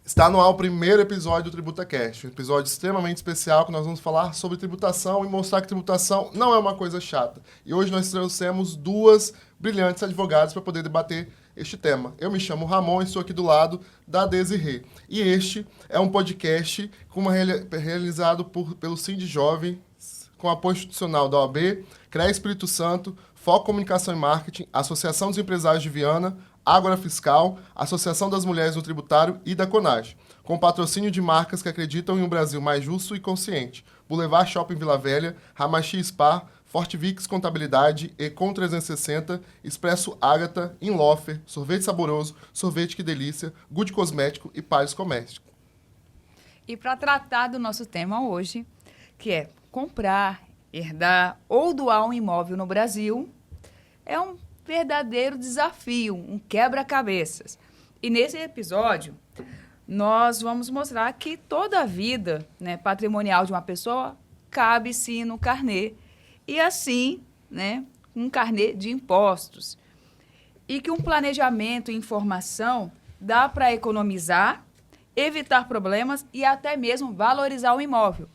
Está no ar o primeiro episódio do TributaCast, um episódio extremamente especial que nós vamos falar sobre tributação e mostrar que tributação não é uma coisa chata. E hoje nós trouxemos duas brilhantes advogadas para poder debater este tema. Eu me chamo Ramon e estou aqui do lado da Desirê. E este é um podcast realizado pelo Cindy Jovem, com apoio institucional da OAB, CREA Espírito Santo, Foco Comunicação e Marketing, Associação dos Empresários de Viana, Ágora Fiscal, Associação das Mulheres no Tributário e da CONAGE, com patrocínio de marcas que acreditam em um Brasil mais justo e consciente. Boulevard Shopping Vila Velha, Hamachi Spa, Fortivix Contabilidade, Econ 360, Expresso Ágata, Inlofer, Sorvete Saboroso, Sorvete Que Delícia, Good Cosmético e Pares Comércio. E para tratar do nosso tema hoje, que é comprar, herdar ou doar um imóvel no Brasil, é um verdadeiro desafio, um quebra-cabeças. E nesse episódio, nós vamos mostrar que toda a vida, patrimonial de uma pessoa cabe sim no carnê. E assim, um carnê de impostos. E que um planejamento e informação dá para economizar, evitar problemas e até mesmo valorizar o imóvel.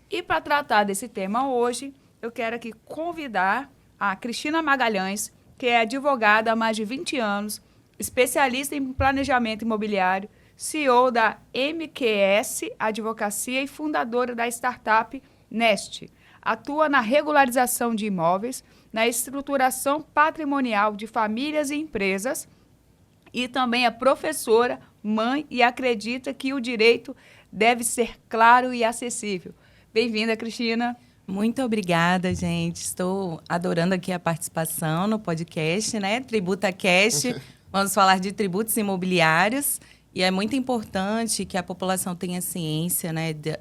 E para tratar desse tema hoje, eu quero aqui convidar a Cristina Magalhães, que é advogada há mais de 20 anos, especialista em planejamento imobiliário, CEO da MQS Advocacia e fundadora da startup Nest. Atua na regularização de imóveis, na estruturação patrimonial de famílias e empresas e também é professora, mãe e acredita que o direito deve ser claro e acessível. Bem-vinda, Cristina. Muito obrigada, gente. Estou adorando aqui a participação no podcast, TributaCast. Vamos falar de tributos imobiliários. E é muito importante que a população tenha ciência,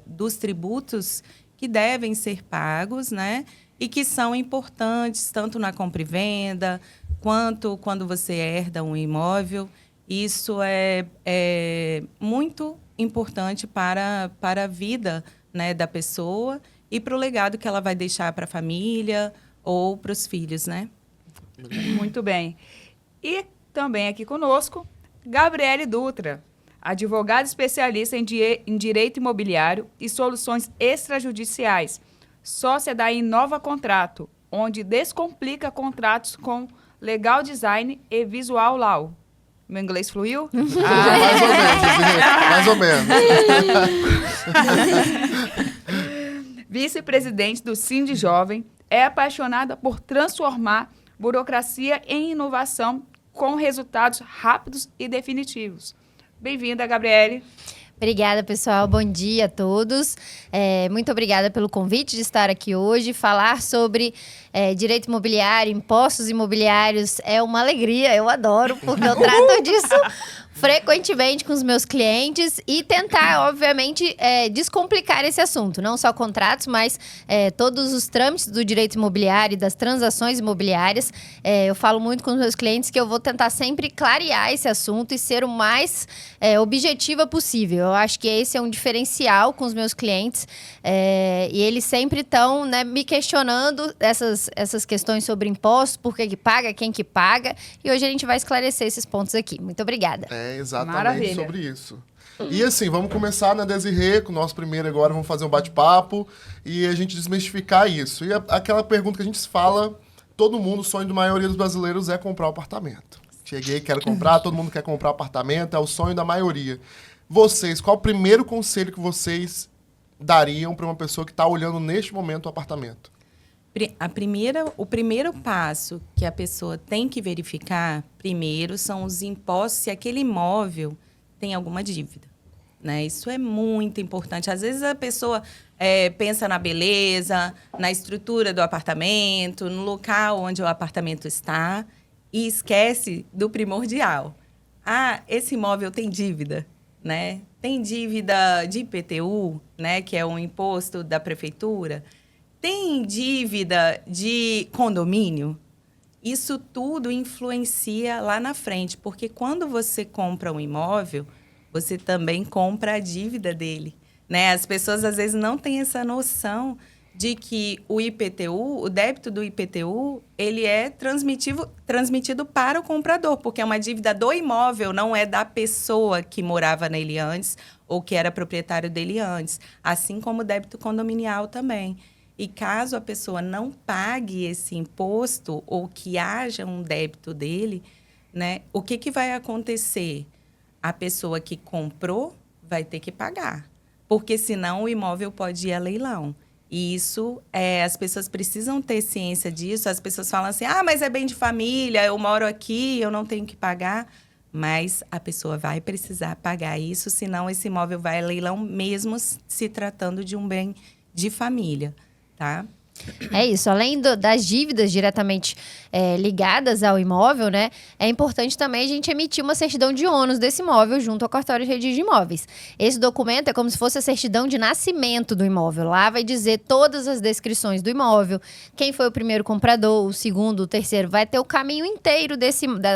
dos tributos que devem ser pagos, e que são importantes tanto na compra e venda, quanto quando você herda um imóvel. Isso é muito importante para a vida, da pessoa e para o legado que ela vai deixar para a família ou para os filhos, Muito bem. E também aqui conosco, Gabriele Dutra, advogada especialista em direito imobiliário e soluções extrajudiciais, sócia da Inova Contrato, onde descomplica contratos com legal design e visual law. Meu inglês fluiu? Mais ou menos. Vice-presidente do Cindy Jovem, é apaixonada por transformar burocracia em inovação com resultados rápidos e definitivos. Bem-vinda, Gabriele. Obrigada, pessoal. Bom dia a todos. Muito obrigada pelo convite de estar aqui hoje. Falar sobre direito imobiliário, impostos imobiliários é uma alegria. Eu adoro, porque eu trato disso frequentemente com os meus clientes e tentar, obviamente, descomplicar esse assunto. Não só contratos, mas todos os trâmites do direito imobiliário e das transações imobiliárias. Eu falo muito com os meus clientes que eu vou tentar sempre clarear esse assunto e ser o mais objetiva possível. Eu acho que esse é um diferencial com os meus clientes e eles sempre estão me questionando essas questões sobre impostos, por que paga, quem que paga. E hoje a gente vai esclarecer esses pontos aqui. Muito obrigada. Exatamente. Maravilha. Sobre isso. E assim, vamos começar na Desirê, com o nosso primeiro agora, vamos fazer um bate-papo e a gente desmistificar isso. E aquela pergunta que a gente fala, todo mundo, o sonho da maioria dos brasileiros é comprar um apartamento. Cheguei, quero comprar, todo mundo quer comprar um apartamento, é o sonho da maioria. Vocês, qual o primeiro conselho que vocês dariam para uma pessoa que está olhando neste momento o apartamento? O primeiro passo que a pessoa tem que verificar, primeiro, são os impostos, se aquele imóvel tem alguma dívida. Isso é muito importante. Às vezes a pessoa pensa na beleza, na estrutura do apartamento, no local onde o apartamento está e esquece do primordial. Esse imóvel tem dívida, Tem dívida de IPTU, que é um imposto da prefeitura. Tem dívida de condomínio? Isso tudo influencia lá na frente, porque quando você compra um imóvel, você também compra a dívida dele, As pessoas, às vezes, não têm essa noção de que o IPTU, o débito do IPTU, ele é transmitido para o comprador, porque é uma dívida do imóvel, não é da pessoa que morava nele antes ou que era proprietário dele antes, assim como o débito condominial também. E caso a pessoa não pague esse imposto ou que haja um débito dele, né, o que vai acontecer? A pessoa que comprou vai ter que pagar, porque senão o imóvel pode ir a leilão. E isso, as pessoas precisam ter ciência disso. As pessoas falam assim, mas é bem de família, eu moro aqui, eu não tenho que pagar. Mas a pessoa vai precisar pagar isso, senão esse imóvel vai a leilão, mesmo se tratando de um bem de família, tá? É isso, além das dívidas diretamente ligadas ao imóvel, né? É importante também a gente emitir uma certidão de ônus desse imóvel junto ao cartório de registro de imóveis. Esse documento é como se fosse a certidão de nascimento do imóvel. Lá vai dizer todas as descrições do imóvel, quem foi o primeiro comprador, o segundo, o terceiro, vai ter o caminho inteiro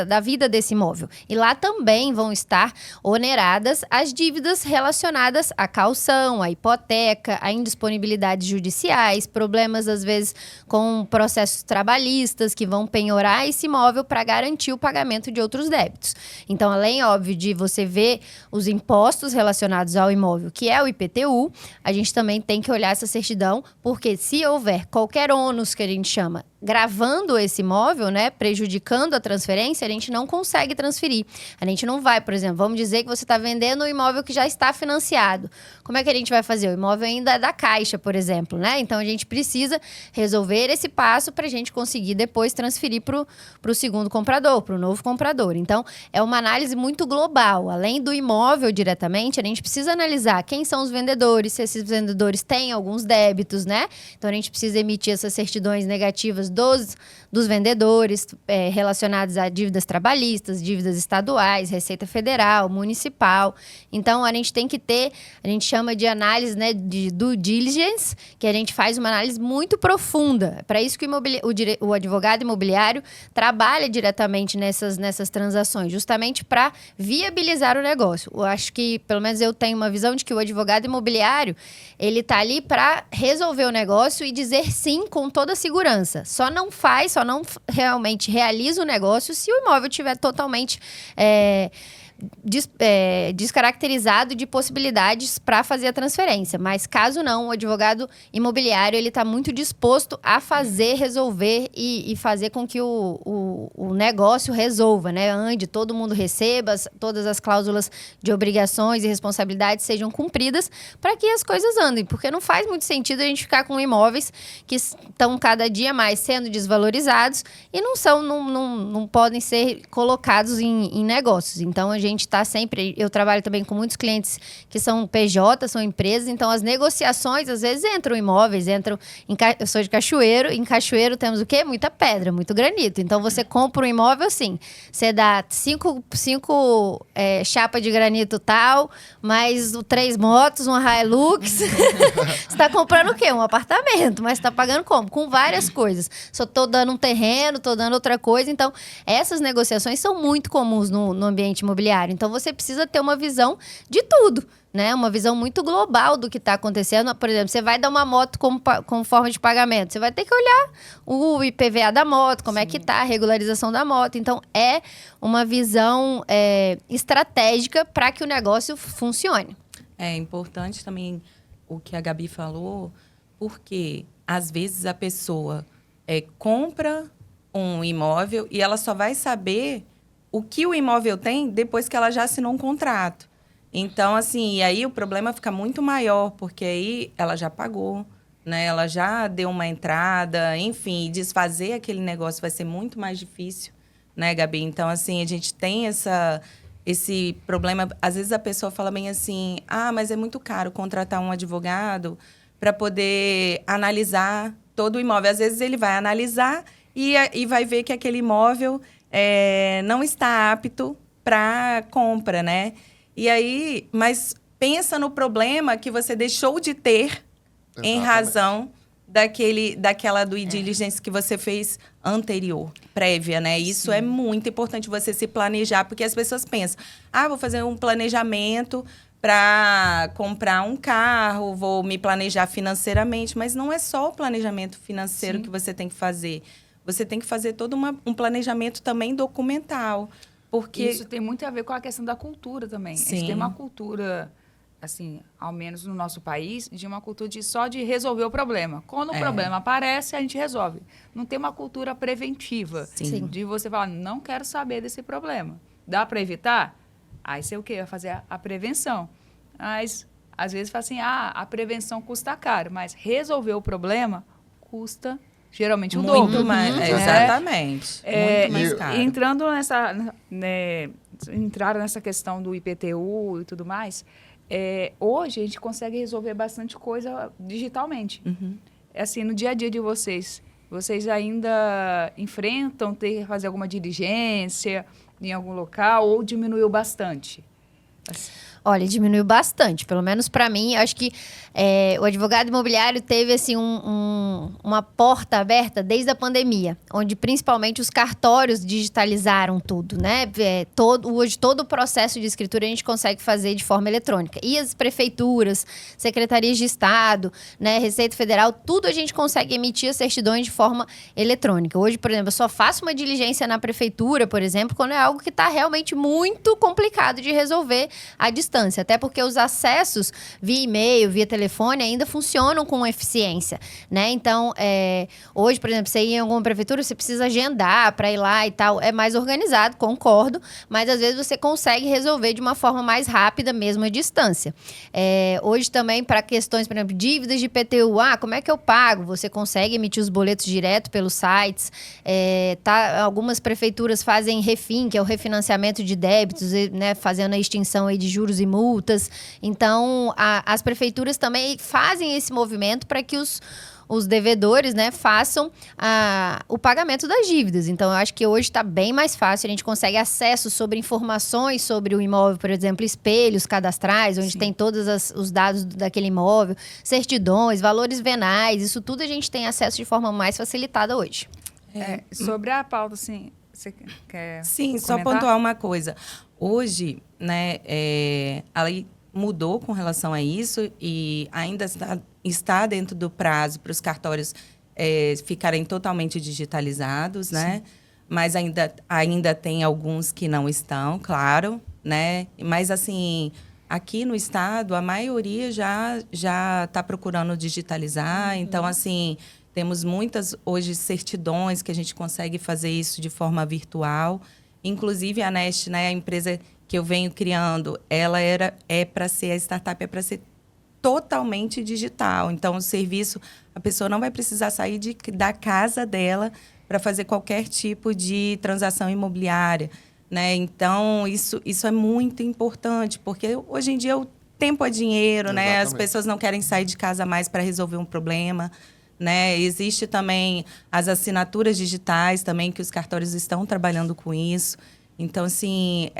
da vida desse imóvel. E lá também vão estar oneradas as dívidas relacionadas à caução, à hipoteca, a indisponibilidades judiciais, problemas às vezes com processos trabalhistas que vão penhorar esse imóvel para garantir o pagamento de outros débitos. Então, além, óbvio, de você ver os impostos relacionados ao imóvel, que é o IPTU, a gente também tem que olhar essa certidão, porque se houver qualquer ônus que a gente chama gravando esse imóvel, né, prejudicando a transferência, a gente não consegue transferir. A gente não vai, por exemplo, vamos dizer que você está vendendo um imóvel que já está financiado. Como é que a gente vai fazer? O imóvel ainda é da Caixa, por exemplo, né? Então, a gente precisa resolver esse passo para a gente conseguir depois transferir para o segundo comprador, para o novo comprador. Então, é uma análise muito global. Além do imóvel diretamente, a gente precisa analisar quem são os vendedores, se esses vendedores têm alguns débitos, né? Então, a gente precisa emitir essas certidões negativas dos vendedores relacionados a dívidas trabalhistas, dívidas estaduais, Receita Federal, municipal. Então, a gente tem que ter, a gente chama de análise, né, de due diligence, que a gente faz uma análise muito profunda. É para isso que o advogado imobiliário trabalha diretamente nessas transações, justamente para viabilizar o negócio. Eu acho que, pelo menos eu tenho uma visão de que o advogado imobiliário, ele está ali para resolver o negócio e dizer sim com toda a segurança. Só não realmente realiza o negócio se o imóvel estiver totalmente descaracterizado de possibilidades para fazer a transferência. Mas caso não, o advogado imobiliário ele está muito disposto a fazer, resolver e fazer com que o negócio resolva, né? Ande, todo mundo receba, todas as cláusulas de obrigações e responsabilidades sejam cumpridas para que as coisas andem. Porque não faz muito sentido a gente ficar com imóveis que estão cada dia mais sendo desvalorizados e não podem ser colocados em negócios. Então, a gente está sempre... Eu trabalho também com muitos clientes que são PJ, são empresas, então as negociações, às vezes, entram imóveis, eu sou de Cachoeiro, em Cachoeiro temos o quê? Muita pedra, muito granito. Então, você compra um imóvel assim, você dá cinco chapas de granito tal, mais 3 motos, uma Hilux. Você está comprando o quê? Um apartamento, mas está pagando como? Com várias coisas. Só estou dando um terreno, estou dando outra coisa. Então, essas negociações são muito comuns no ambiente imobiliário. Então, você precisa ter uma visão de tudo, né? Uma visão muito global do que está acontecendo. Por exemplo, você vai dar uma moto como forma de pagamento. Você vai ter que olhar o IPVA da moto, como é que está a regularização da moto. Então, é uma visão estratégica para que o negócio funcione. É importante também o que a Gabi falou, porque às vezes a pessoa compra um imóvel e ela só vai saber o que o imóvel tem depois que ela já assinou um contrato. Então, assim, e aí o problema fica muito maior, porque aí ela já pagou, né? Ela já deu uma entrada, enfim, desfazer aquele negócio vai ser muito mais difícil, né, Gabi? Então, assim, a gente tem esse problema. Às vezes a pessoa fala bem assim, mas é muito caro contratar um advogado para poder analisar todo o imóvel. Às vezes ele vai analisar e vai ver que aquele imóvel não está apto para compra, né? E aí, mas pensa no problema que você deixou de ter em razão daquela due diligence que você fez anterior, prévia, né? Isso é muito importante você se planejar, porque as pessoas pensam, vou fazer um planejamento para comprar um carro, vou me planejar financeiramente, mas não é só o planejamento financeiro Sim. que você tem que fazer. Você tem que fazer todo um planejamento também documental, porque Isso tem muito a ver com a questão da cultura também. A gente Sim. tem uma cultura, assim, ao menos no nosso país, de uma cultura só de resolver o problema. Quando o problema aparece, a gente resolve. Não tem uma cultura preventiva. Sim. De você falar, não quero saber desse problema. Dá para evitar? Aí você o quê? Vai fazer a prevenção. Mas, às vezes, fala assim, a prevenção custa caro, mas resolver o problema custa geralmente o dobro. muito mais, né? exatamente, muito mais e- caro. Entrando entraram nessa questão do IPTU e tudo mais, hoje a gente consegue resolver bastante coisa digitalmente. Assim, no dia a dia de vocês ainda enfrentam ter que fazer alguma diligência em algum local ou diminuiu bastante? Olha, diminuiu bastante, pelo menos para mim. Acho que o advogado imobiliário teve assim uma porta aberta desde a pandemia, onde principalmente os cartórios digitalizaram tudo, né? Hoje todo o processo de escritura a gente consegue fazer de forma eletrônica. E as prefeituras, secretarias de Estado, né, Receita Federal, tudo a gente consegue emitir as certidões de forma eletrônica. Hoje, por exemplo, eu só faço uma diligência na prefeitura, por exemplo, quando é algo que está realmente muito complicado de resolver à distância. Até porque os acessos via e-mail, via telefone, ainda funcionam com eficiência, né? Então, hoje, por exemplo, você ir em alguma prefeitura, você precisa agendar para ir lá e tal. É mais organizado, concordo, mas às vezes você consegue resolver de uma forma mais rápida, mesmo à distância. Hoje também, para questões, por exemplo, dívidas de IPTU, como é que eu pago? Você consegue emitir os boletos direto pelos sites. Algumas prefeituras fazem refin, que é o refinanciamento de débitos, né, fazendo a extinção aí de juros e multas. Então, as prefeituras também fazem esse movimento para que os devedores, né, façam o pagamento das dívidas. Então, eu acho que hoje está bem mais fácil. A gente consegue acesso sobre informações sobre o imóvel, por exemplo, espelhos cadastrais, onde tem todos os dados daquele imóvel, certidões, valores venais. Isso tudo a gente tem acesso de forma mais facilitada hoje. Sobre a pauta, assim, você quer Sim, só comentar? pontuar uma coisa. Hoje, né, a lei mudou com relação a isso e ainda está dentro do prazo para os cartórios ficarem totalmente digitalizados, né? Mas ainda tem alguns que não estão, claro, né? Mas, assim, aqui no estado, a maioria já está procurando digitalizar. Então, assim, temos muitas, hoje, certidões que a gente consegue fazer isso de forma virtual. Inclusive, a Nest, né, a empresa que eu venho criando, ela a startup é para ser totalmente digital. Então, o serviço, a pessoa não vai precisar sair da casa dela para fazer qualquer tipo de transação imobiliária, né? Então, isso é muito importante, porque hoje em dia o tempo é dinheiro, né? As pessoas não querem sair de casa mais para resolver um problema, né? Existe também as assinaturas digitais também, que os cartórios estão trabalhando com isso. Então, assim,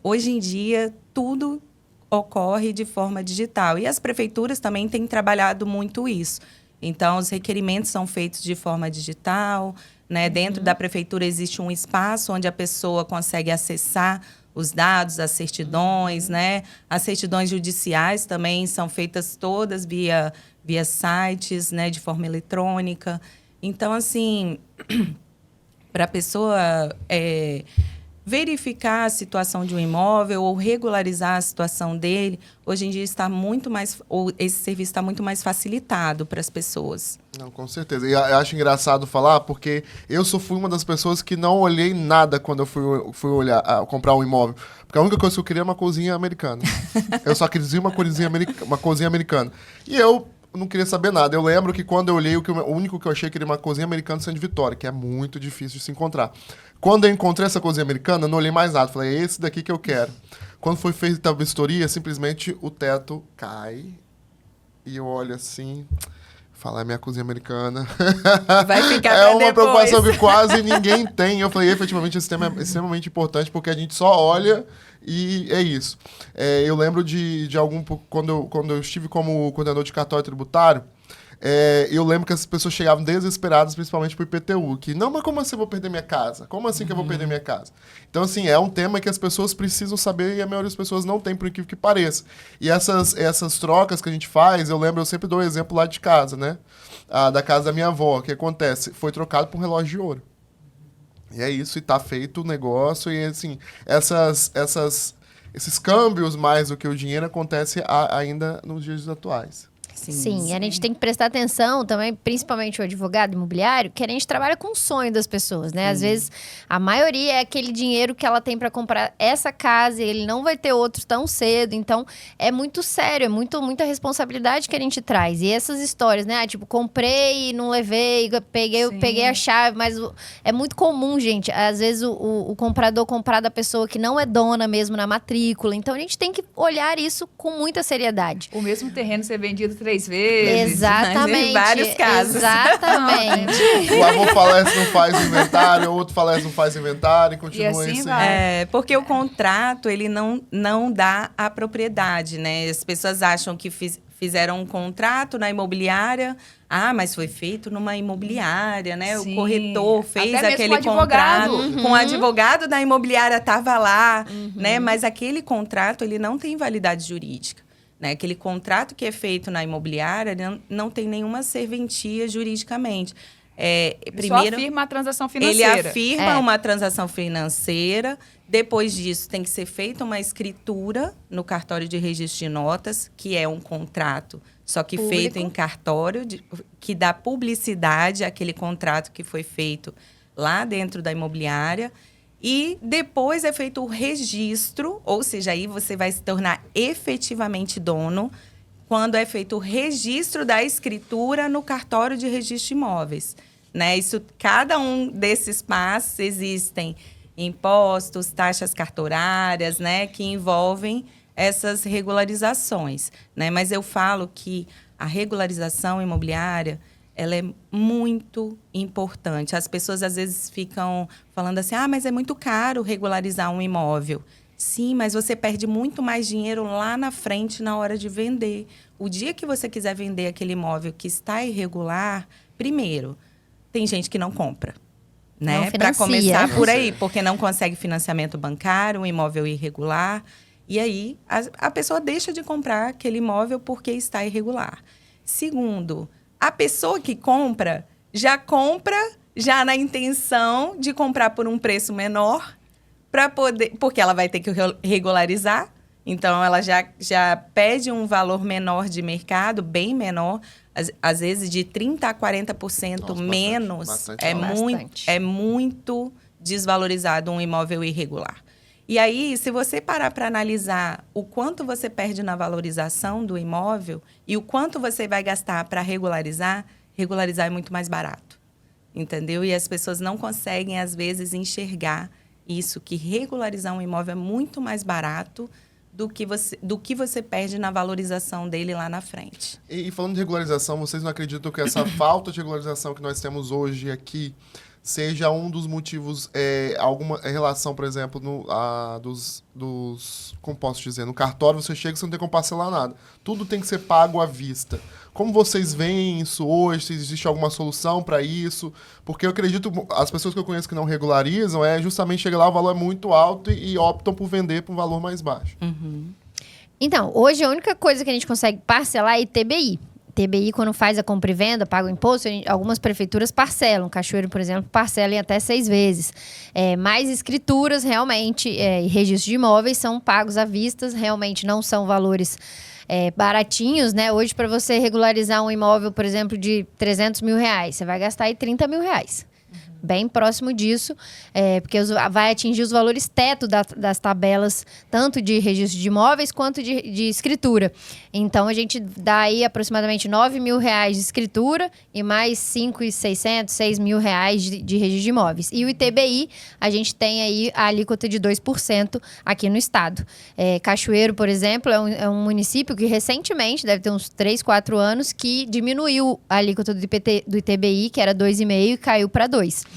hoje em dia, tudo ocorre de forma digital. E as prefeituras também têm trabalhado muito isso. Então, os requerimentos são feitos de forma digital, né? Dentro da prefeitura existe um espaço onde a pessoa consegue acessar os dados, as certidões, né? As certidões judiciais também são feitas todas via sites, né? De forma eletrônica. Então, assim, para a pessoa verificar a situação de um imóvel ou regularizar a situação dele, hoje em dia esse serviço está muito mais facilitado para as pessoas. Não, com certeza. E eu acho engraçado falar, porque fui uma das pessoas que não olhei nada quando eu fui comprar um imóvel. Porque a única coisa que eu queria era uma cozinha americana. Eu só queria uma cozinha americana. E eu não queria saber nada. Eu lembro que quando eu olhei, o único que eu achei que era uma cozinha americana sendo de Vitória, que é muito difícil de se encontrar. Quando eu encontrei essa cozinha americana, eu não olhei mais nada. Falei, é esse daqui que eu quero. Quando foi feita a vistoria, simplesmente o teto cai. E eu olho assim, falo, é minha cozinha americana. Vai ficar É pra uma depois. preocupação que quase ninguém tem. Eu falei, efetivamente, esse tema é extremamente importante, porque a gente só olha e é isso. Eu lembro de quando eu estive como coordenador de cartório tributário, eu lembro que as pessoas chegavam desesperadas, principalmente pro IPTU, que, não, mas como assim eu vou perder minha casa? Como assim que eu vou perder minha casa? Então, assim, é um tema que as pessoas precisam saber e a maioria das pessoas não tem, por incrível que pareça. E essas trocas que a gente faz, eu sempre dou o exemplo lá de casa, né? Da casa da minha avó, o que acontece? Foi trocado por um relógio de ouro. E é isso, e tá feito o negócio, e assim, esses câmbios mais do que o dinheiro acontece ainda nos dias atuais. Sim, a gente tem que prestar atenção também, principalmente o advogado imobiliário, que a gente trabalha com o sonho das pessoas, né? Às vezes, a maioria é aquele dinheiro que ela tem para comprar essa casa e ele não vai ter outro tão cedo. Então, é muito sério, é muita responsabilidade que a gente traz. E essas histórias, né? Tipo, comprei e não levei, peguei a chave, mas é muito comum, gente. Às vezes, o comprador comprar da pessoa que não é dona mesmo na matrícula. Então, a gente tem que olhar isso com muita seriedade. O mesmo terreno ser vendido 3 vezes. Exatamente. Em vários casos. Exatamente. O avô falece, não faz inventário, o outro falece, não faz inventário, e continua E assim isso. vai. Porque o contrato, ele não dá a propriedade, né? As pessoas acham que fizeram um contrato na imobiliária. Ah, mas foi feito numa imobiliária, né? Sim. O corretor fez Até mesmo aquele com advogado. contrato. Com o advogado da imobiliária estava lá, né? Mas aquele contrato, ele não tem validade jurídica. Né? Aquele contrato que é feito na imobiliária não tem nenhuma serventia juridicamente. Primeiro, só afirma a transação financeira. Ele afirma uma transação financeira. Depois disso, tem que ser feita uma escritura no cartório de registro de notas, que é um contrato, só que Público. feito em cartório, que dá publicidade àquele contrato que foi feito lá dentro da imobiliária. E depois é feito o registro, ou seja, aí você vai se tornar efetivamente dono, quando é feito o registro da escritura no cartório de registro de imóveis. Né? Cada um desses passos existem impostos, taxas cartorárias, né, que envolvem essas regularizações. Né? Mas eu falo que a regularização imobiliária, ela é muito importante. As pessoas, às vezes, ficam falando assim, mas é muito caro regularizar um imóvel. Sim, mas você perde muito mais dinheiro lá na frente, na hora de vender. O dia que você quiser vender aquele imóvel que está irregular, primeiro, tem gente que não compra. Né? Para começar por aí, porque não consegue financiamento bancário, um imóvel irregular. E aí, a pessoa deixa de comprar aquele imóvel porque está irregular. Segundo, a pessoa que compra já na intenção de comprar por um preço menor, porque ela vai ter que regularizar. Então, ela já pede um valor menor de mercado, bem menor, às vezes de 30% a 40% menos. É muito desvalorizado um imóvel irregular. E aí, se você parar para analisar o quanto você perde na valorização do imóvel e o quanto você vai gastar para regularizar é muito mais barato, entendeu? E as pessoas não conseguem, às vezes, enxergar isso, que regularizar um imóvel é muito mais barato do que você perde na valorização dele lá na frente. E falando de regularização, vocês não acreditam que essa falta de regularização que nós temos hoje aqui seja um dos motivos, alguma relação, por exemplo, como posso dizer, no cartório você chega e você não tem como parcelar nada. Tudo tem que ser pago à vista. Como vocês veem isso hoje? Se existe alguma solução para isso? Porque eu acredito, as pessoas que eu conheço que não regularizam, justamente chega lá, o valor é muito alto e optam por vender por um valor mais baixo. Uhum. Então, hoje a única coisa que a gente consegue parcelar é ITBI. TBI, quando faz a compra e venda, paga o imposto, algumas prefeituras parcelam. Cachoeiro, por exemplo, parcela em até 6 vezes. Mais escrituras, realmente, e registro de imóveis são pagos à vista, realmente não são valores baratinhos, né? Hoje, para você regularizar um imóvel, por exemplo, de 300 mil reais, você vai gastar aí 30 mil reais. Bem próximo disso, porque vai atingir os valores teto das tabelas, tanto de registro de imóveis quanto de escritura. Então, a gente dá aí aproximadamente 9 mil reais de escritura e mais 5.600, 6 mil reais de registro de imóveis. E o ITBI, a gente tem aí a alíquota de 2% aqui no estado. Cachoeiro, por exemplo, é um município que recentemente, deve ter uns 3, 4 anos, que diminuiu a alíquota do ITBI, que era 2,5%, e caiu para 2%.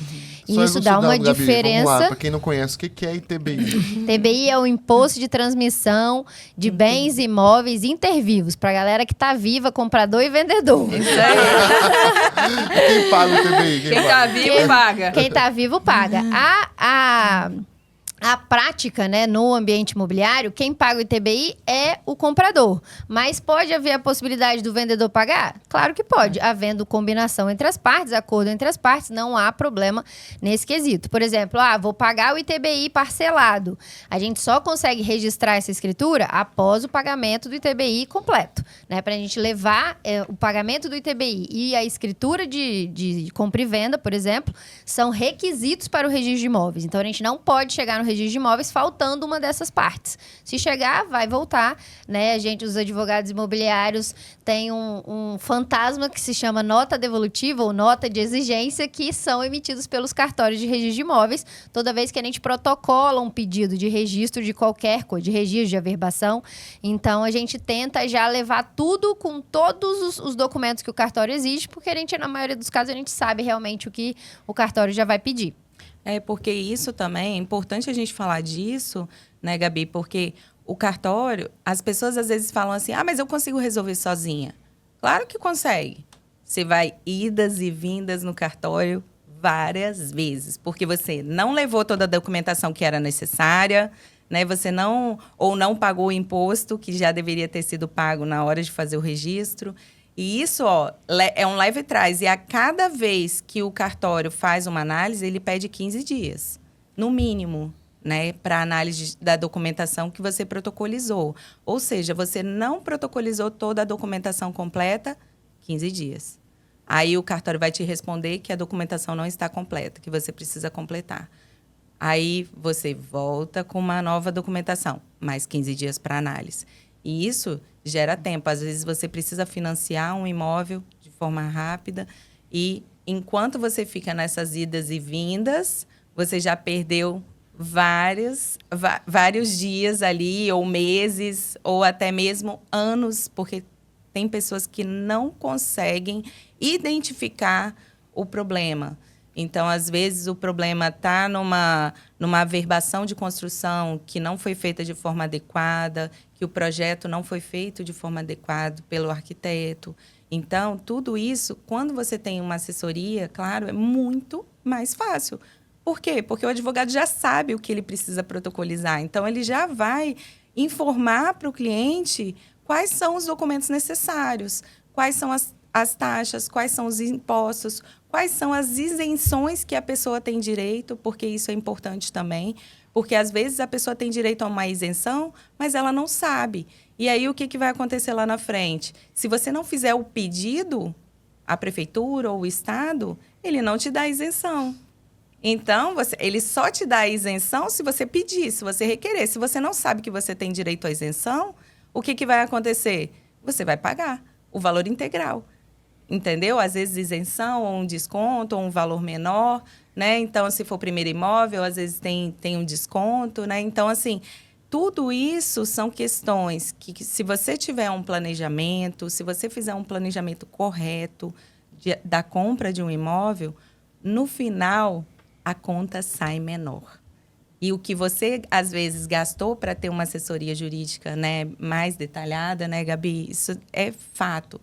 Só Isso dá uma elucidando, Gabi, vamos lá, diferença. para quem não conhece, o que é ITBI? TBI é o Imposto de Transmissão de Bens Imóveis Intervivos, para a galera que está viva, comprador e vendedor. Isso aí. Quem paga o ITBI? Quem tá vivo paga. Quem está vivo paga. A prática, né, no ambiente imobiliário, quem paga o ITBI é o comprador. Mas pode haver a possibilidade do vendedor pagar? Claro que pode. Havendo combinação entre as partes, acordo entre as partes, não há problema nesse quesito. Por exemplo, vou pagar o ITBI parcelado. A gente só consegue registrar essa escritura após o pagamento do ITBI completo, né? Para a gente levar o pagamento do ITBI e a escritura de compra e venda, por exemplo, são requisitos para o registro de imóveis. Então, a gente não pode chegar no registro de imóveis faltando uma dessas partes. Se chegar, vai voltar, né? Os advogados imobiliários têm um fantasma que se chama nota devolutiva ou nota de exigência, que são emitidos pelos cartórios de registro de imóveis toda vez que a gente protocola um pedido de registro de qualquer coisa, de registro, de averbação. Então, a gente tenta já levar tudo com todos os documentos que o cartório exige, porque na maioria dos casos, a gente sabe realmente o que o cartório já vai pedir. Porque isso também, é importante a gente falar disso, né, Gabi? Porque o cartório, as pessoas às vezes falam assim, mas eu consigo resolver sozinha. Claro que consegue. Você vai idas e vindas no cartório várias vezes, porque você não levou toda a documentação que era necessária, né? Você não pagou o imposto que já deveria ter sido pago na hora de fazer o registro. E isso, é um leve trás. E a cada vez que o cartório faz uma análise, ele pede 15 dias, no mínimo, né, para análise da documentação que você protocolizou. Ou seja, você não protocolizou toda a documentação completa, 15 dias. Aí o cartório vai te responder que a documentação não está completa, que você precisa completar. Aí você volta com uma nova documentação, mais 15 dias para análise. E isso gera tempo. Às vezes você precisa financiar um imóvel de forma rápida e enquanto você fica nessas idas e vindas, você já perdeu vários dias ali, ou meses, ou até mesmo anos, porque tem pessoas que não conseguem identificar o problema. Então, às vezes, o problema está numa averbação de construção que não foi feita de forma adequada, que o projeto não foi feito de forma adequada pelo arquiteto. Então, tudo isso, quando você tem uma assessoria, claro, é muito mais fácil. Por quê? Porque o advogado já sabe o que ele precisa protocolizar. Então, ele já vai informar para o cliente quais são os documentos necessários, quais são as taxas, quais são os impostos, quais são as isenções que a pessoa tem direito, porque isso é importante também. Porque, às vezes, a pessoa tem direito a uma isenção, mas ela não sabe. E aí, o que vai acontecer lá na frente? Se você não fizer o pedido à prefeitura ou o Estado, ele não te dá isenção. Então, ele só te dá a isenção se você pedir, se você requerer. Se você não sabe que você tem direito à isenção, o que vai acontecer? Você vai pagar o valor integral. Entendeu? Às vezes isenção, ou um desconto, ou um valor menor, né? Então, se for o primeiro imóvel, às vezes tem um desconto, né? Então, assim, tudo isso são questões que se você tiver um planejamento, se você fizer um planejamento correto da compra de um imóvel, no final, a conta sai menor. E o que você, às vezes, gastou para ter uma assessoria jurídica, né, mais detalhada, né, Gabi? Isso é fato.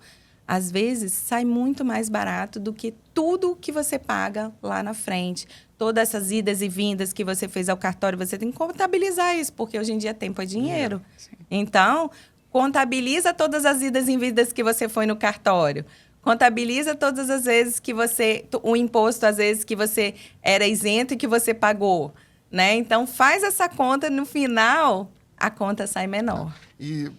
Às vezes, sai muito mais barato do que tudo que você paga lá na frente. Todas essas idas e vindas que você fez ao cartório, você tem que contabilizar isso, porque hoje em dia tempo é dinheiro. Então, contabiliza todas as idas e vindas que você foi no cartório. Contabiliza todas as vezes que o imposto, às vezes, que você era isento e que você pagou, né? Então, faz essa conta, no final, a conta sai menor. E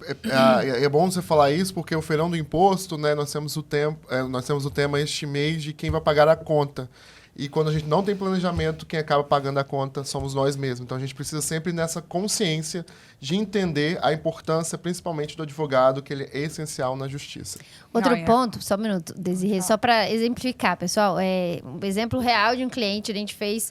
é bom você falar isso, porque o feirão do imposto, né, nós temos o tema este mês de quem vai pagar a conta. E quando a gente não tem planejamento, quem acaba pagando a conta somos nós mesmos. Então, a gente precisa sempre nessa consciência de entender a importância, principalmente do advogado, que ele é essencial na justiça. Outro ponto, só um minuto, Desirê, só para exemplificar, pessoal. Um exemplo real de um cliente, a gente fiz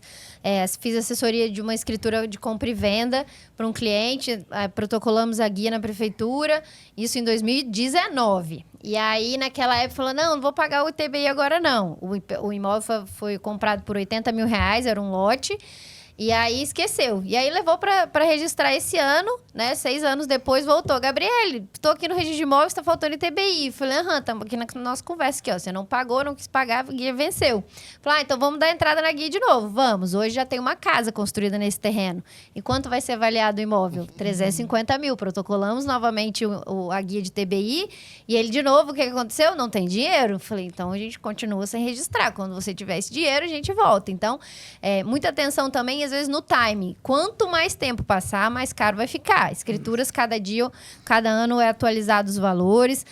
assessoria de uma escritura de compra e venda para um cliente, protocolamos a guia na prefeitura, isso em 2019. E aí, naquela época, falou, não vou pagar o ITBI agora não. O imóvel foi comprado comprado por R$80 mil, era um lote. E aí esqueceu. E aí levou para registrar esse ano, né? 6 anos depois voltou. Gabriele, tô aqui no registro de imóveis, tá faltando ITBI. Falei, estamos aqui na nossa conversa aqui, ó. Você não pagou, não quis pagar, a guia venceu. Falei, então vamos dar entrada na guia de novo. Vamos. Hoje já tem uma casa construída nesse terreno. E quanto vai ser avaliado o imóvel? 350 mil. Protocolamos novamente a guia de TBI. E ele, de novo, o que aconteceu? Não tem dinheiro. Falei, então a gente continua sem registrar. Quando você tiver esse dinheiro, a gente volta. Então, muita atenção também, às vezes, no timing. Quanto mais tempo passar, mais caro vai ficar. Escrituras, cada ano é atualizado os valores.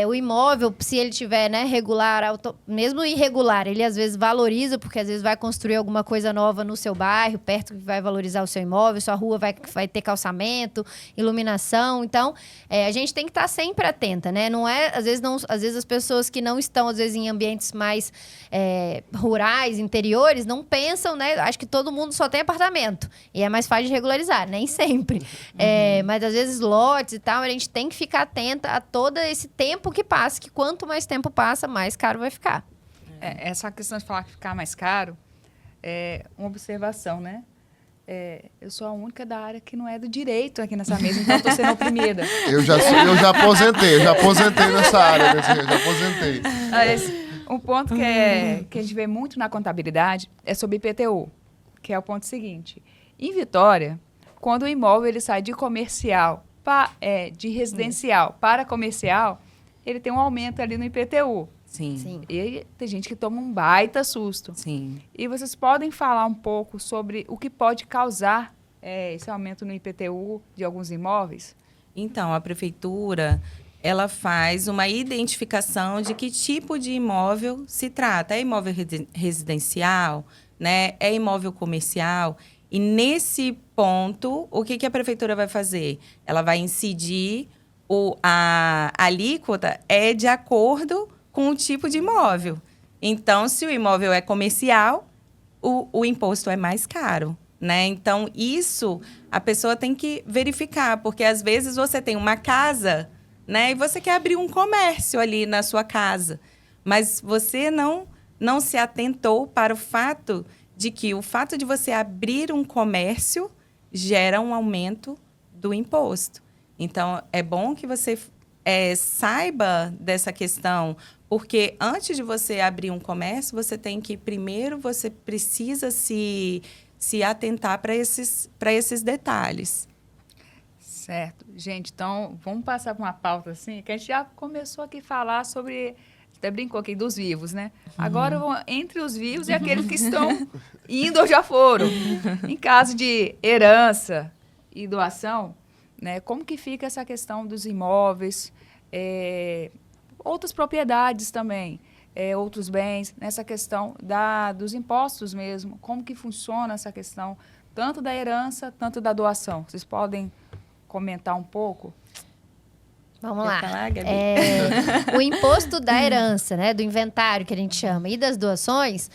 O imóvel, se ele tiver, né, regular, mesmo irregular, ele às vezes valoriza, porque às vezes vai construir alguma coisa nova no seu bairro, perto que vai valorizar o seu imóvel, sua rua vai ter calçamento, iluminação. Então, a gente tem que estar sempre atenta, né? Não é, às vezes as pessoas que não estão, às vezes, em ambientes mais rurais, interiores, não pensam, né? Acho que todo mundo só tem apartamento. E é mais fácil de regularizar, nem sempre. Mas às vezes lotes e tal, a gente tem que ficar atenta a todo esse tempo que passa, que quanto mais tempo passa, mais caro vai ficar. Essa questão de falar que ficar mais caro é uma observação, né? Eu sou a única da área que não é do direito aqui nessa mesa, então estou sendo oprimida. Eu já aposentei nessa área, eu já aposentei. Um ponto que a gente vê muito na contabilidade é sobre IPTU, que é o ponto seguinte. Em Vitória, quando o imóvel ele sai de comercial, de residencial para comercial, ele tem um aumento ali no IPTU. Sim. E tem gente que toma um baita susto. Sim. E vocês podem falar um pouco sobre o que pode causar esse aumento no IPTU de alguns imóveis? Então, a prefeitura, ela faz uma identificação de que tipo de imóvel se trata. É imóvel residencial, né? É imóvel comercial? E nesse ponto, o que a prefeitura vai fazer? Ela vai incidir, a alíquota é de acordo com o tipo de imóvel. Então, se o imóvel é comercial, o imposto é mais caro, né? Então, isso a pessoa tem que verificar, porque às vezes você tem uma casa, né? E você quer abrir um comércio ali na sua casa, mas você não se atentou para o fato de que o fato de você abrir um comércio gera um aumento do imposto. Então, é bom que você saiba dessa questão, porque antes de você abrir um comércio, você precisa se atentar para esses detalhes. Certo. Gente, então, vamos passar para uma pauta assim, que a gente já começou aqui a falar sobre... Até brincou aqui dos vivos, né? Agora, entre os vivos e aqueles que estão indo ou já foram. Em caso de herança e doação, né? Como que fica essa questão dos imóveis, outras propriedades também, outros bens, nessa questão dos impostos mesmo? Como que funciona essa questão, tanto da herança, tanto da doação? Vocês podem comentar um pouco? Vamos lá. Quer falar, Gabi? O imposto da herança, né, do inventário que a gente chama, e das doações,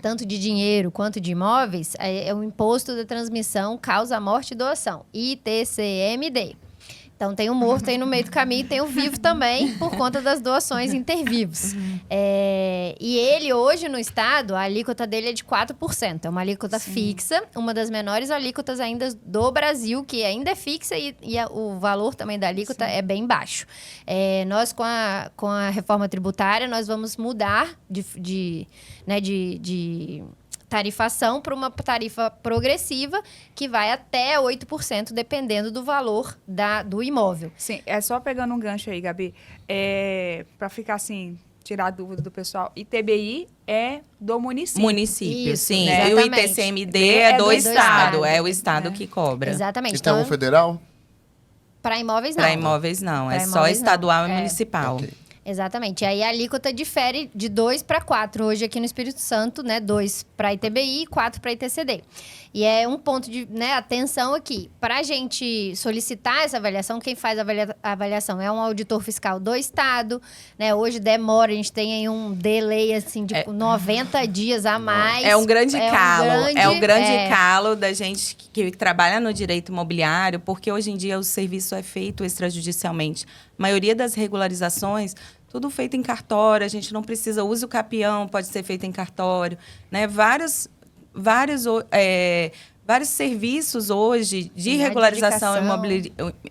tanto de dinheiro quanto de imóveis, é o imposto da transmissão, causa, morte e doação, ITCMD. Então, tem o morto aí no meio do caminho, tem o vivo também, por conta das doações intervivos. E ele, hoje, no estado, a alíquota dele é de 4%. É uma alíquota fixa, uma das menores alíquotas ainda do Brasil, que ainda é fixa e o valor também da alíquota é bem baixo. Nós, com a reforma tributária, nós vamos mudar de tarifação para uma tarifa progressiva que vai até 8%, dependendo do valor do imóvel. Sim, só pegando um gancho aí, Gabi, para ficar assim, tirar a dúvida do pessoal, ITBI é do município. Município, Isso, sim. né? E o Exatamente. ITCMD é do estado. estado. É o estado que cobra. Exatamente. Então, o federal? Para imóveis, não. Para imóveis, não. Pra É só imóveis, estadual não. e municipal. Ok. Exatamente. E aí a alíquota difere de 2 para 4 hoje aqui no Espírito Santo, né? 2 para ITBI e 4 para ITCD. E é um ponto de atenção aqui. Para a gente solicitar essa avaliação, quem faz a avaliação é um auditor fiscal do Estado, né? Hoje demora, a gente tem aí um delay, assim, de 90 dias a mais. É um grande calo. É um grande é. calo da gente que trabalha no direito imobiliário, porque hoje em dia o serviço é feito extrajudicialmente. A maioria das regularizações, tudo feito em cartório, a gente não precisa, use o capião, pode ser feito em cartório, né? Vários serviços hoje de regularização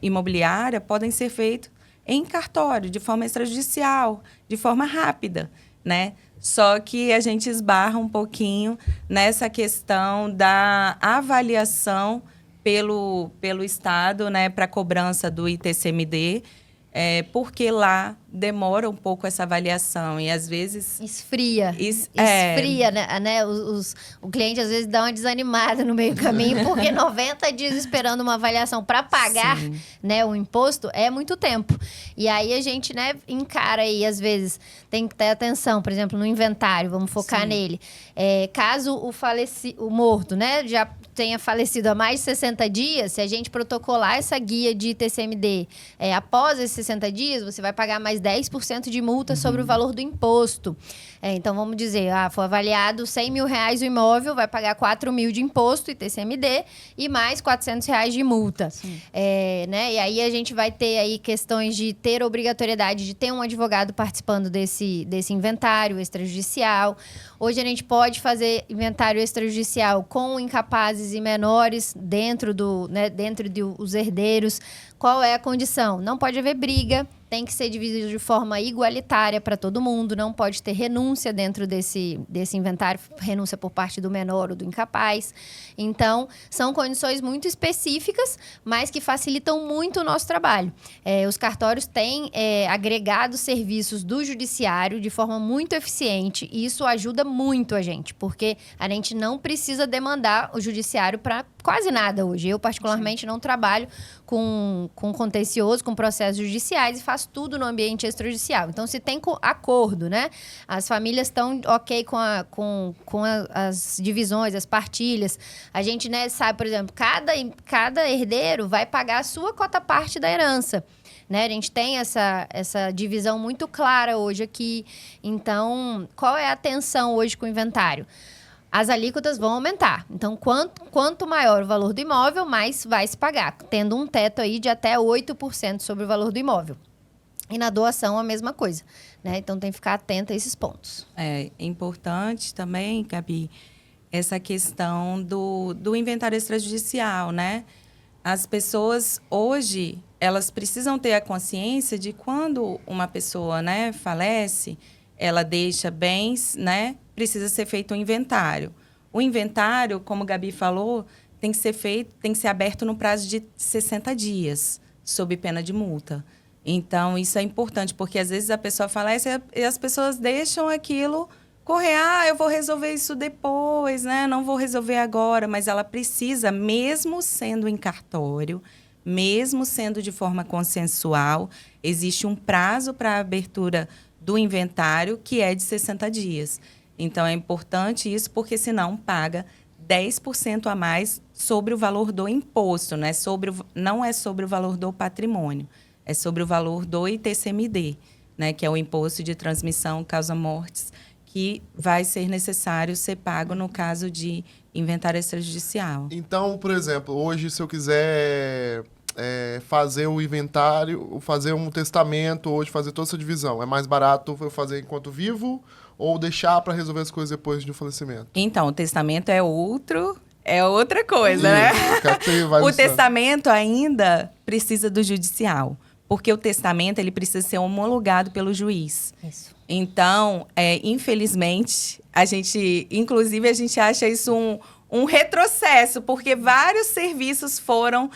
imobiliária podem ser feitos em cartório, de forma extrajudicial, de forma rápida, né? Só que a gente esbarra um pouquinho nessa questão da avaliação pelo Estado, né, para cobrança do ITCMD, porque lá demora um pouco essa avaliação e às vezes esfria, né? O cliente às vezes dá uma desanimada no meio do caminho, porque 90 dias esperando uma avaliação para pagar, né, o imposto é muito tempo. E aí a gente, né, encara aí, às vezes, tem que ter atenção, por exemplo, no inventário, vamos focar nele. Caso o morto, né, já tenha falecido há mais de 60 dias, se a gente protocolar essa guia de ITCMD após esses 60 dias, você vai pagar mais 10% de multa sobre o valor do imposto. Então, vamos dizer, foi avaliado R$100 mil o imóvel, vai pagar 4 mil de imposto, ITCMD, e mais R$400 de multa. Né? E aí, a gente vai ter aí questões de ter obrigatoriedade de ter um advogado participando desse inventário extrajudicial. Hoje, a gente pode fazer inventário extrajudicial com incapazes e menores dentro dos herdeiros. Qual é a condição? Não pode haver briga, tem que ser dividido de forma igualitária para todo mundo, não pode ter renúncia dentro desse inventário, renúncia por parte do menor ou do incapaz. Então, são condições muito específicas, mas que facilitam muito o nosso trabalho. Os cartórios têm agregado serviços do judiciário de forma muito eficiente e isso ajuda muito a gente, porque a gente não precisa demandar o judiciário para quase nada hoje. Eu, particularmente, não trabalho com contencioso, com processos judiciais e faço tudo no ambiente extrajudicial. Então, se tem acordo, né? As famílias estão ok com as divisões, as partilhas. A gente, né, sabe, por exemplo, cada herdeiro vai pagar a sua cota-parte da herança. Né? A gente tem essa divisão muito clara hoje aqui. Então, qual é a tensão hoje com o inventário? As alíquotas vão aumentar. Então, quanto maior o valor do imóvel, mais vai se pagar, tendo um teto aí de até 8% sobre o valor do imóvel. E na doação, a mesma coisa. Né? Então, tem que ficar atento a esses pontos. É importante também, Gabi, essa questão do inventário extrajudicial, né? As pessoas, hoje, elas precisam ter a consciência de quando uma pessoa, né, falece, ela deixa bens, né? Precisa ser feito um inventário. O inventário, como a Gabi falou, tem que ser aberto no prazo de 60 dias, sob pena de multa. Então, isso é importante, porque às vezes a pessoa falece e as pessoas deixam aquilo correr. Eu vou resolver isso depois, né? Não vou resolver agora, mas ela precisa, mesmo sendo em cartório, mesmo sendo de forma consensual, existe um prazo para a abertura do inventário que é de 60 dias. Então, é importante isso, porque senão paga 10% a mais sobre o valor do imposto, né? Não é sobre o valor do patrimônio, é sobre o valor do ITCMD, né? Que é o Imposto de Transmissão Causa-Mortes, que vai ser necessário ser pago no caso de inventário extrajudicial. Então, por exemplo, hoje, se eu quiser fazer o inventário, fazer um testamento, hoje fazer toda essa divisão, é mais barato eu fazer enquanto vivo ou deixar para resolver as coisas depois do falecimento? Então, o testamento é outra coisa, né? O testamento ainda precisa do judicial, porque o testamento ele precisa ser homologado pelo juiz. Isso. Então, infelizmente, a gente acha isso um retrocesso, porque vários serviços foram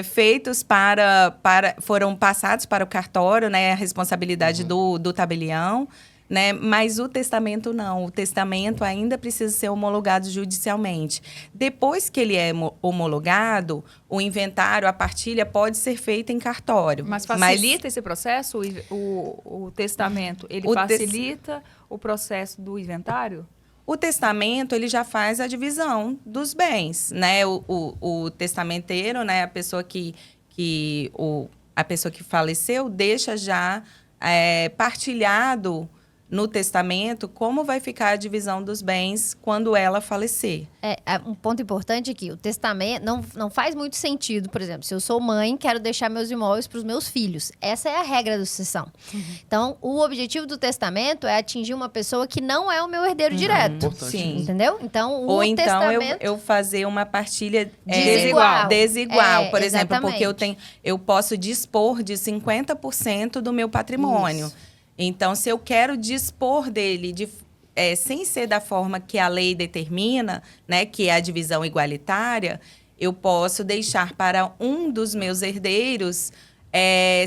feitos foram passados para o cartório, né, a responsabilidade do tabelião, né, mas o testamento não. O testamento ainda precisa ser homologado judicialmente. Depois que ele é homologado, o inventário, a partilha pode ser feita em cartório. Mas facilita esse processo? O testamento, ele facilita o processo do inventário? O testamento, ele já faz a divisão dos bens, né? O testamenteiro, né? A pessoa que faleceu, deixa já partilhado, no testamento como vai ficar a divisão dos bens quando ela falecer. Um ponto importante aqui, o testamento não faz muito sentido, por exemplo, se eu sou mãe, quero deixar meus imóveis para os meus filhos. Essa é a regra da sucessão. Então, o objetivo do testamento é atingir uma pessoa que não é o meu herdeiro direto. Importante. Sim. Entendeu? Então, Ou o então testamento... eu fazer uma partilha Desigual. por exemplo, Exatamente. porque eu posso dispor de 50% do meu patrimônio. Isso. Então, se eu quero dispor dele sem ser da forma que a lei determina, né, que é a divisão igualitária, eu posso deixar para um dos meus herdeiros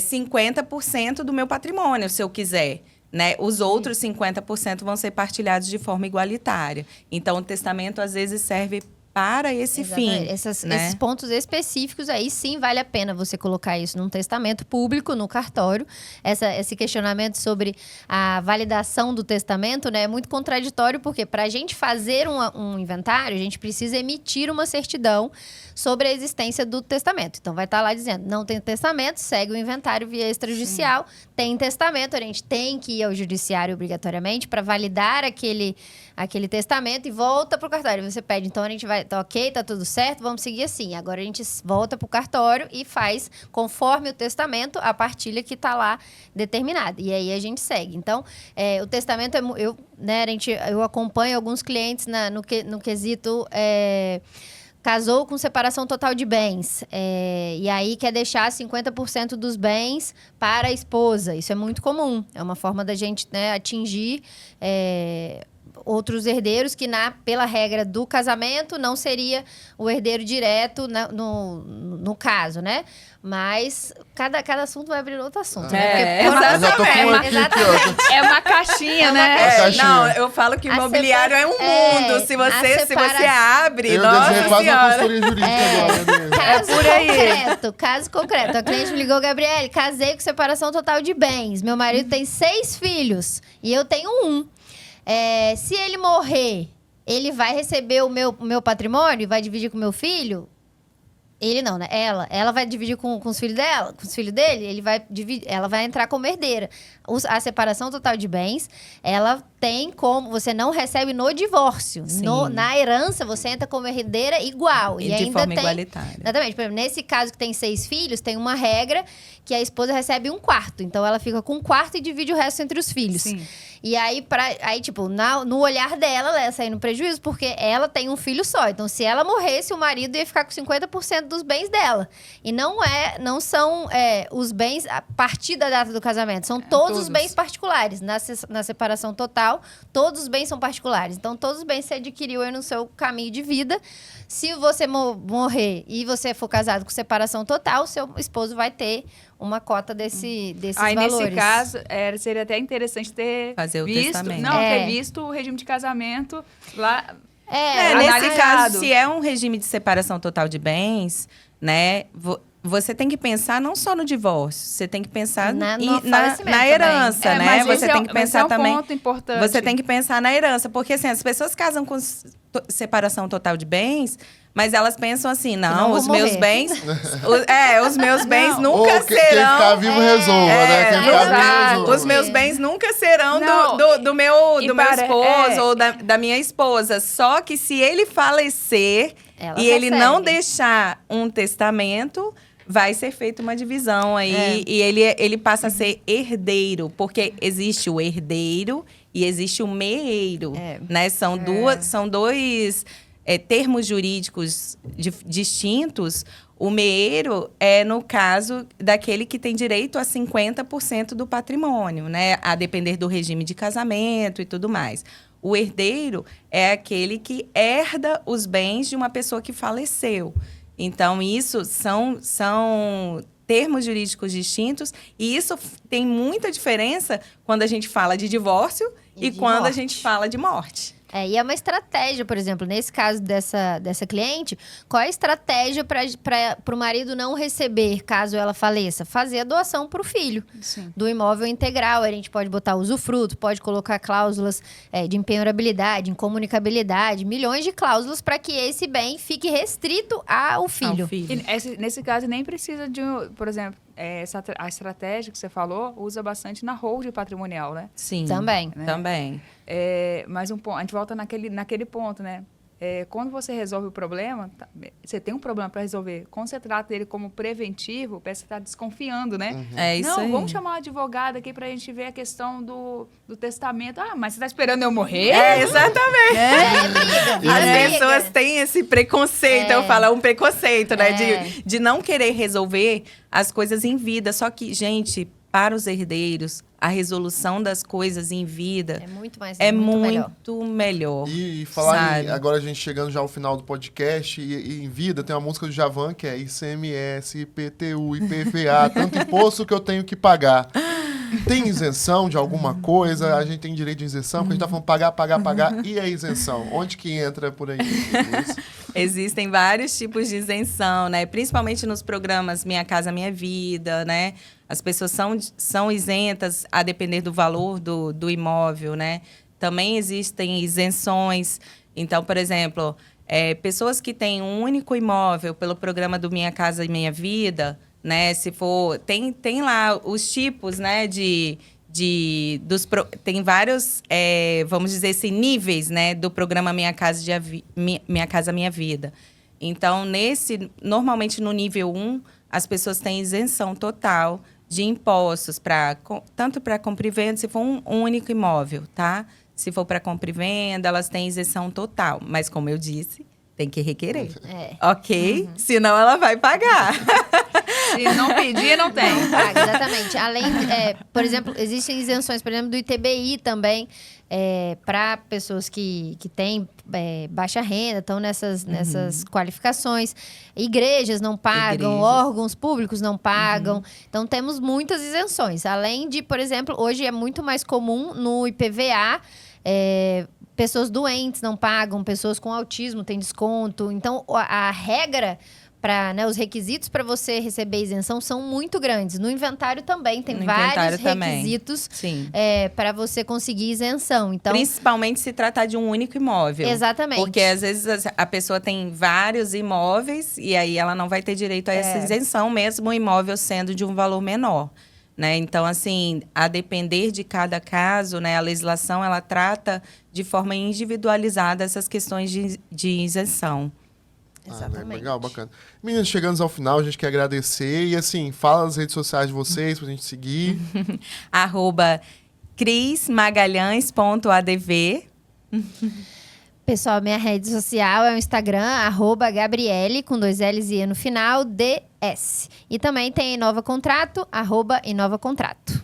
50% do meu patrimônio, se eu quiser. Né? Os outros 50% vão ser partilhados de forma igualitária. Então, o testamento, às vezes, serve para esse fim. Esses pontos específicos aí, sim, vale a pena você colocar isso num testamento público, no cartório. Esse questionamento sobre a validação do testamento, né, é muito contraditório, porque para a gente fazer um inventário, a gente precisa emitir uma certidão sobre a existência do testamento. Então, vai estar lá dizendo, não tem testamento, segue o inventário via extrajudicial. Sim. Tem testamento, a gente tem que ir ao judiciário obrigatoriamente para validar aquele testamento e volta para o cartório. Você pede, então a gente vai, tá ok, tá tudo certo, vamos seguir assim. Agora a gente volta para o cartório e faz, conforme o testamento, a partilha que está lá determinada. E aí a gente segue. Então, o testamento, eu acompanho alguns clientes no quesito... casou com separação total de bens. E aí quer deixar 50% dos bens para a esposa. Isso é muito comum. É uma forma da gente, né, atingir outros herdeiros que, pela regra do casamento, não seria o herdeiro direto no caso, né? Mas cada assunto vai abrir outro assunto. Exatamente. É uma caixinha, né? Não, eu falo que o imobiliário é um mundo. Se você abre, nossa senhora. Quase uma consultoria jurídica agora. Por aí. Caso concreto. A cliente me ligou, Gabriele, casei com separação total de bens. Meu marido tem 6 filhos e eu tenho 1. Se ele morrer, ele vai receber o meu patrimônio e vai dividir com o meu filho? Ele não, né? Ela vai dividir com os filhos dela, com os filhos dele, ela vai entrar como herdeira. A separação total de bens, ela tem como... Você não recebe no divórcio. Na herança, você entra como herdeira igual. E de forma igualitária. Exatamente. Por exemplo, nesse caso que tem 6 filhos, tem uma regra que a esposa recebe 1/4. Então, ela fica com 1/4 e divide o resto entre os filhos. Sim. E aí, no olhar dela, ela ia sair no prejuízo, porque ela tem um filho só. Então, se ela morresse, o marido ia ficar com 50% dos bens dela. E não são os bens a partir da data do casamento. São todos os bens particulares. Na separação total, todos os bens são particulares. Então, todos os bens você adquiriu aí no seu caminho de vida. Se você morrer e você for casado com separação total, seu esposo vai ter uma cota desses valores. Nesse caso, seria até interessante ter fazer o visto, testamento. ter visto o regime de casamento lá. Nesse caso, se é um regime de separação total de bens, né, você tem que pensar não só no divórcio, você tem que pensar na herança, né? Você tem que pensar também. Ponto importante. Você tem que pensar na herança, porque assim, as pessoas casam com separação total de bens, mas elas pensam assim, não os meus bens, os meus bens nunca serão. Quem ficar vivo resolva, né? Quem ficar vivo resolva. Os meus bens nunca serão do meu esposo ou da minha esposa. Só que se ele falecer ele não deixar um testamento, vai ser feita uma divisão aí e ele passa a ser herdeiro, porque existe o herdeiro e existe o meeiro, né? São dois termos jurídicos distintos. O meeiro é no caso daquele que tem direito a 50% do patrimônio, né? A depender do regime de casamento e tudo mais. O herdeiro é aquele que herda os bens de uma pessoa que faleceu. Então, isso são termos jurídicos distintos e isso tem muita diferença quando a gente fala de divórcio e quando a gente fala de morte. E é uma estratégia, por exemplo, nesse caso dessa cliente, qual é a estratégia para o marido não receber, caso ela faleça? Fazer a doação para o filho. Sim. Do imóvel integral. A gente pode botar usufruto, pode colocar cláusulas de empenhorabilidade, incomunicabilidade, milhões de cláusulas para que esse bem fique restrito ao filho. E nesse caso, nem precisa de, por exemplo, a estratégia que você falou usa bastante na hold patrimonial, né? Sim. Também. Também. Mas a gente volta naquele ponto, né? Quando você resolve o problema, você tem um problema para resolver. Quando você trata ele como preventivo, parece que você está desconfiando, né? É isso aí. Vamos chamar uma advogada aqui para a gente ver a questão do testamento. Ah, mas você está esperando eu morrer? Exatamente. Amiga, As pessoas têm esse preconceito, eu falo, é um preconceito, né? É. De não querer resolver as coisas em vida. Só que, gente, para os herdeiros, a resolução das coisas em vida É muito mais é melhor. muito melhor. E falar sabe? agora a gente chegando já ao final do podcast, e em vida tem uma música do Djavan que é ICMS, IPTU, IPVA, tanto imposto que eu tenho que pagar. Tem isenção de alguma coisa? A gente tem direito de isenção? Porque a gente tá falando pagar, e a isenção? Onde que entra por aí? Existem vários tipos de isenção, né? Principalmente nos programas Minha Casa Minha Vida, né? As pessoas são isentas a depender do valor do imóvel, né? Também existem isenções. Então, por exemplo, pessoas que têm um único imóvel pelo programa do Minha Casa Minha Vida, né? Se for... Tem lá os tipos, né? Tem vários, vamos dizer assim, níveis, né? Do programa Minha Casa Minha Vida. Então, normalmente no nível 1, as pessoas têm isenção total de impostos, tanto para compra e venda, se for um único imóvel, tá? Se for para compra e venda, elas têm isenção total. Mas, como eu disse, tem que requerer. Ok? Senão ela vai pagar. Se não pedir, não tem. Não paga, exatamente. Além, por exemplo, existem isenções, por exemplo, do ITBI também, para pessoas que têm baixa renda, estão nessas qualificações. Igrejas não pagam, órgãos públicos não pagam. Então, temos muitas isenções. Além de, por exemplo, hoje é muito mais comum no IPVA, pessoas doentes não pagam, pessoas com autismo têm desconto. Então, a regra... os requisitos para você receber isenção são muito grandes. No inventário também tem vários requisitos para você conseguir isenção. Então, principalmente se tratar de um único imóvel. Exatamente. Porque às vezes a pessoa tem vários imóveis e aí ela não vai ter direito a essa isenção, mesmo o imóvel sendo de um valor menor. Né? Então, assim, a depender de cada caso, né, a legislação ela trata de forma individualizada essas questões de isenção. Exatamente. Legal, bacana. Meninas, chegando ao final, a gente quer agradecer. E assim, fala nas redes sociais de vocês pra gente seguir. @crismagalhães.adv. Pessoal, minha rede social é o Instagram, @Gabriele, com 2 L's e E no final, DS. E também tem Inova Contrato, @Inova Contrato.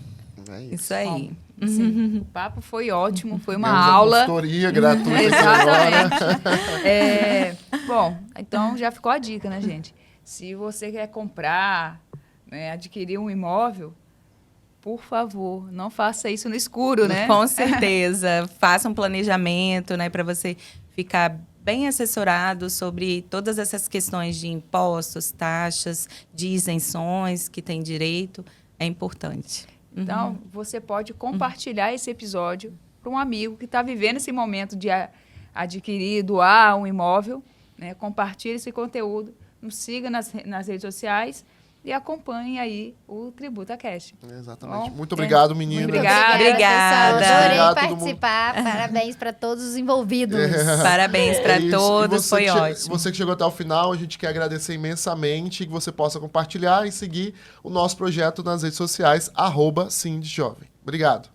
É Isso aí. Sim, o papo foi ótimo, foi uma Temos aula. consultoria gratuita aqui agora. Exatamente. Bom, então já ficou a dica, né, gente? Se você quer comprar, adquirir um imóvel, por favor, não faça isso no escuro, né? Com certeza. Faça um planejamento, né, para você ficar bem assessorado sobre todas essas questões de impostos, taxas, de isenções que tem direito. É importante. Então, você pode compartilhar esse episódio para um amigo que está vivendo esse momento de adquirir, doar um imóvel. Né? Compartilhe esse conteúdo, nos siga nas redes sociais e acompanhe aí o Tributa Cash. Exatamente. Bom, muito obrigado, menino. Muito obrigada. Obrigada. Pessoal. Adorei Obrigado a todo participar. Parabéns para todos os envolvidos. Parabéns para isso. todos, E foi que ótimo. Você que chegou até o final, a gente quer agradecer imensamente que você possa compartilhar e seguir o nosso projeto nas redes sociais, @Sindjovem. Obrigado.